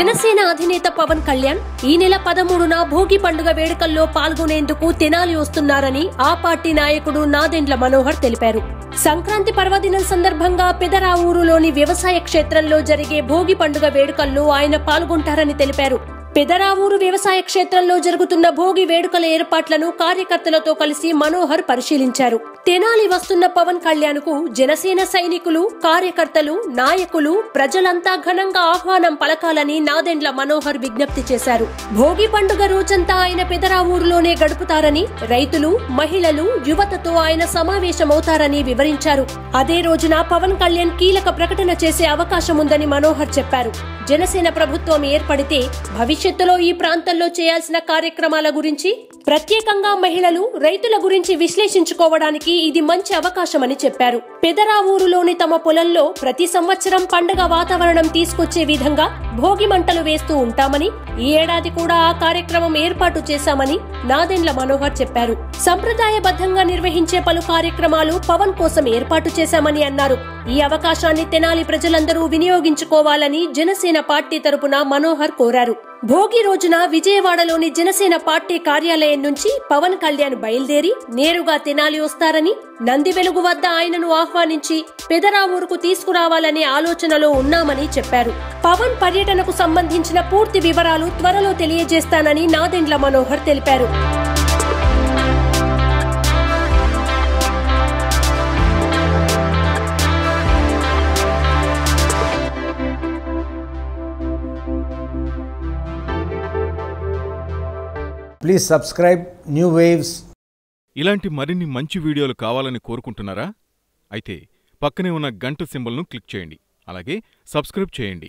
జనసేన అధినేత పవన్ కళ్యాణ్ ఈ నెల 13న భోగి పండుగ వేడుకల్లో పాల్గొనేందుకు తెనాలి వస్తున్నారని ఆ పార్టీ నాయకుడు నాదెండ్ల మనోహర్ తెలిపారు. సంక్రాంతి పర్వదినం సందర్భంగా పెదరావూరులోని వ్యవసాయ క్షేత్రంలో జరిగే భోగి పండుగ వేడుకల్లో ఆయన పాల్గొంటారని తెలిపారు. పెదరావూరు వ్యవసాయ క్షేత్రంలో జరుగుతున్న భోగి వేడుకల ఏర్పాట్లను కార్యకర్తలతో కలిసి మనోహర్ పరిశీలించారు. తెనాలి వస్తున్న పవన్ కళ్యాణ్ కు జనసేన సైనికులు, కార్యకర్తలు, నాయకులు, ప్రజలంతా ఘనంగా ఆహ్వానం పలకాలని నాదెండ్ల మనోహర్ విజ్ఞప్తి చేశారు. భోగి పండుగ రోజంతా ఆయన పెదరావూరులోనే గడుపుతారని, రైతులు, మహిళలు, యువతతో ఆయన సమావేశమవుతారని వివరించారు. అదే రోజున పవన్ కళ్యాణ్ కీలక ప్రకటన చేసే అవకాశం ఉందని మనోహర్ చెప్పారు. జనసేన ప్రభుత్వం ఏర్పడితే భవిష్యత్తులో ఈ ప్రాంతంలో చేయాల్సిన కార్యక్రమాల గురించి, ప్రత్యేకంగా మహిళలు, రైతుల గురించి విశ్లేషించుకోవడానికి ఇది మంచి అవకాశమని చెప్పారు. పెదరావూరులోని తమ పొలంలో ప్రతి సంవత్సరం పండుగ వాతావరణం తీసుకొచ్చే విధంగా భోగి మంటలు వేస్తూ ఉంటామని, ఈ ఏడాది కూడా ఆ కార్యక్రమం ఏర్పాటు చేశామని నాదెండ్ల మనోహర్ చెప్పారు. సంప్రదాయబద్ధంగా నిర్వహించే పలు కార్యక్రమాలు పవన్ కోసం ఏర్పాటు చేశామని అన్నారు. ఈ అవకాశాన్ని తెనాలి ప్రజలందరూ వినియోగించుకోవాలని జనసేన పార్టీ తరపున మనోహర్ కోరారు. భోగి రోజున విజయవాడలోని జనసేన పార్టీ కార్యాలయం నుంచి పవన్ కళ్యాణ్ బయలుదేరి నేరుగా తెనాలి వస్తారని, నందివెలుగు వద్ద ఆయనను ఆహ్వానించి పెదరావూరుకు తీసుకురావాలనే ఆలోచనలో ఉన్నామని చెప్పారు. పవన్ పర్యటనకు సంబంధించిన పూర్తి వివరాలు త్వరలో తెలియజేస్తానని నాదెండ్ల మనోహర్ తెలిపారు. Please subscribe New Waves. ఇలాంటి మరిన్ని మంచి వీడియోలు కావాలని కోరుకుంటున్నారా? అయితే పక్కనే ఉన్న గంట సింబల్ను క్లిక్ చేయండి. అలాగే సబ్స్క్రైబ్ చేయండి.